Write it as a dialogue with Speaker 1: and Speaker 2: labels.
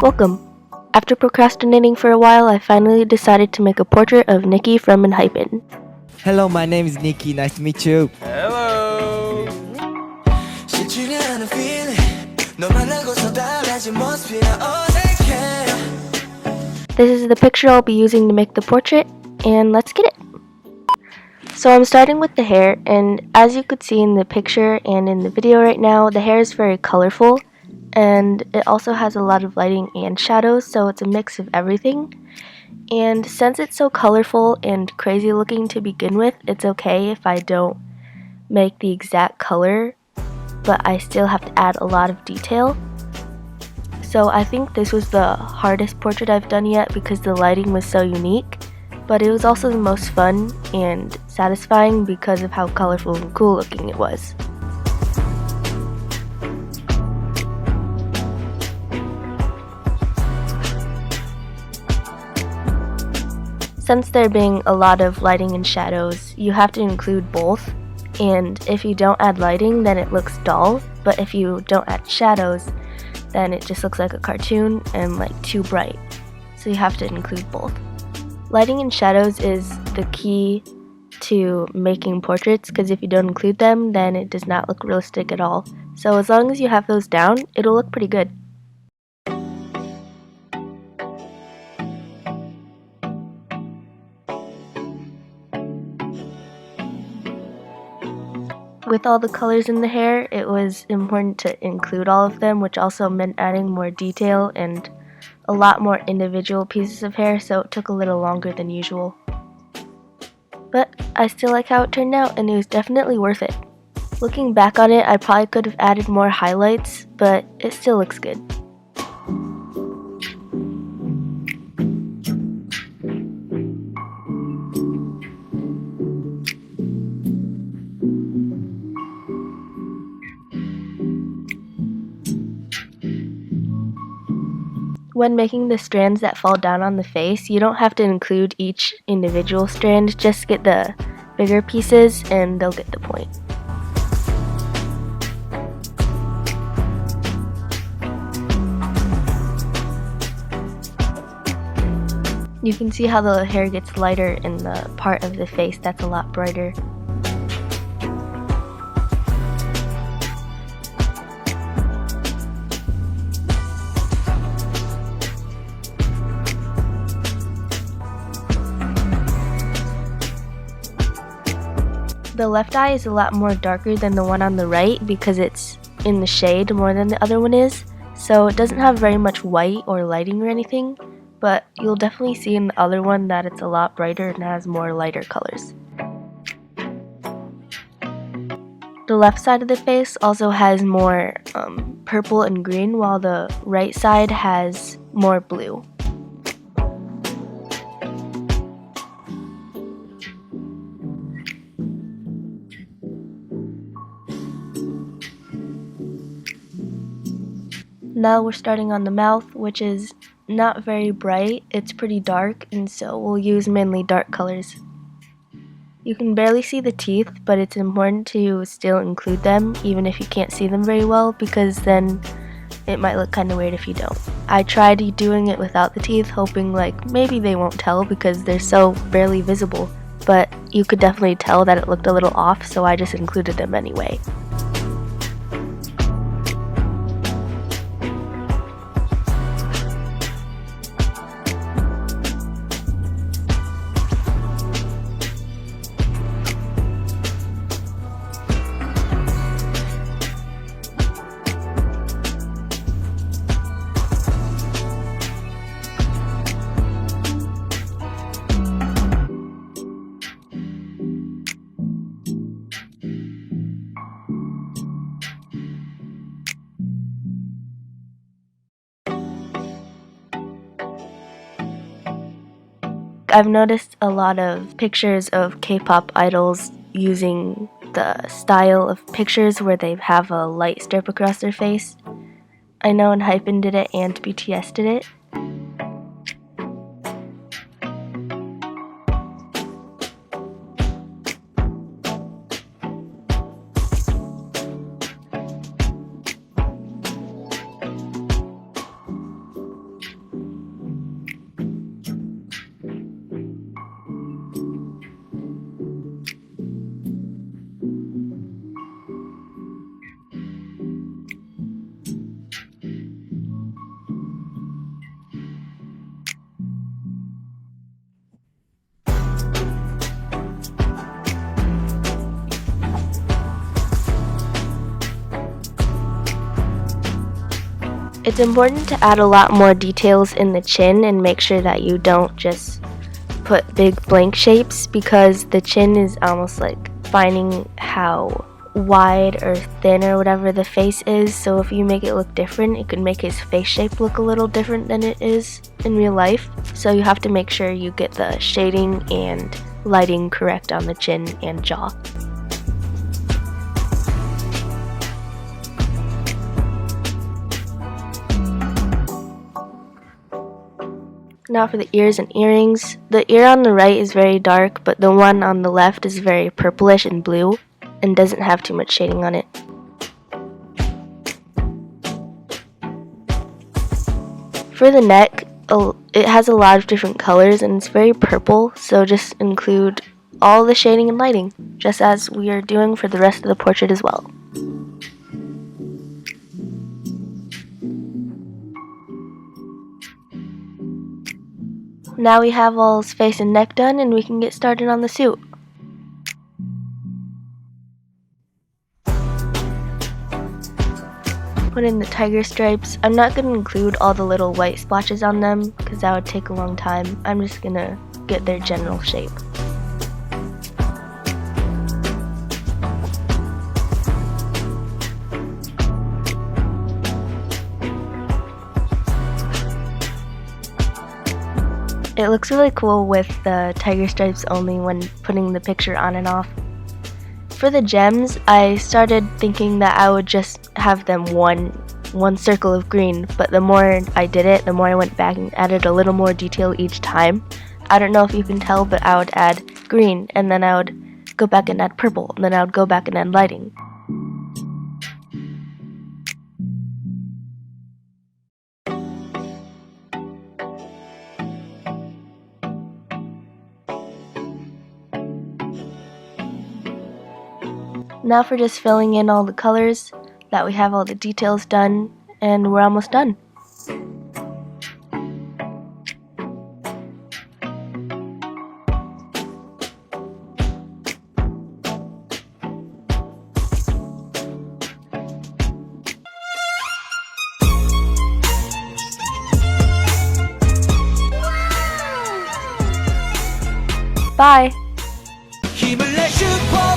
Speaker 1: Welcome! After procrastinating for a while, I finally decided to make a portrait of Nikki from Enhypen.
Speaker 2: Hello, my name is Nikki. Nice to meet you.
Speaker 3: Hello.
Speaker 1: This is the picture I'll be using to make the portrait, and let's get it! So I'm starting with the hair, and as you could see in the picture and in the video right now, the hair is very colorful, and it also has a lot of lighting and shadows, so it's a mix of everything. And since it's so colorful and crazy looking to begin with, it's okay if I don't make the exact color, but I still have to add a lot of detail. So I think this was the hardest portrait I've done yet because the lighting was so unique, but it was also the most fun and satisfying because of how colorful and cool looking it was. Since there being a lot of lighting and shadows, you have to include both, and if you don't add lighting then it looks dull, but if you don't add shadows then it just looks like a cartoon and like too bright, so you have to include both. Lighting and shadows is the key to making portraits because if you don't include them then it does not look realistic at all, so as long as you have those down it'll look pretty good. With all the colors in the hair, it was important to include all of them, which also meant adding more detail and a lot more individual pieces of hair, so it took a little longer than usual. But I still like how it turned out, and it was definitely worth it. Looking back on it, I probably could have added more highlights, but it still looks good. When making the strands that fall down on the face, you don't have to include each individual strand, just get the bigger pieces and they'll get the point. You can see how the hair gets lighter in the part of the face that's a lot brighter. The left eye is a lot more darker than the one on the right because it's in the shade more than the other one is, so it doesn't have very much white or lighting or anything, but you'll definitely see in the other one that it's a lot brighter and has more lighter colors. The left side of the face also has more purple and green, while the right side has more blue. Now we're starting on the mouth, which is not very bright, it's pretty dark, and so we'll use mainly dark colors. You can barely see the teeth, but it's important to still include them even if you can't see them very well, because then it might look kind of weird if you don't. I tried doing it without the teeth, hoping like maybe they won't tell because they're so barely visible, but you could definitely tell that it looked a little off, so I just included them anyway. I've noticed a lot of pictures of K-pop idols using the style of pictures where they have a light strip across their face. I know Enhypen did it and BTS did it. It's important to add a lot more details in the chin and make sure that you don't just put big blank shapes, because the chin is almost like finding how wide or thin or whatever the face is. So if you make it look different, it could make his face shape look a little different than it is in real life. So you have to make sure you get the shading and lighting correct on the chin and jaw. Now for the ears and earrings. The ear on the right is very dark, but the one on the left is very purplish and blue and doesn't have too much shading on it. For the neck, it has a lot of different colors and it's very purple, so just include all the shading and lighting, just as we are doing for the rest of the portrait as well. Now we have all his face and neck done, and we can get started on the suit. Put in the tiger stripes. I'm not going to include all the little white splotches on them because that would take a long time. I'm just going to get their general shape. It looks really cool with the tiger stripes only when putting the picture on and off. For the gems, I started thinking that I would just have them one circle of green, but the more I did it, the more I went back and added a little more detail each time. I don't know if you can tell, but I would add green, and then I would go back and add purple, and then I would go back and add lighting. Now for just filling in all the colors, that we have all the details done, and we're almost done. Bye!
Speaker 3: 힘을 내 슈퍼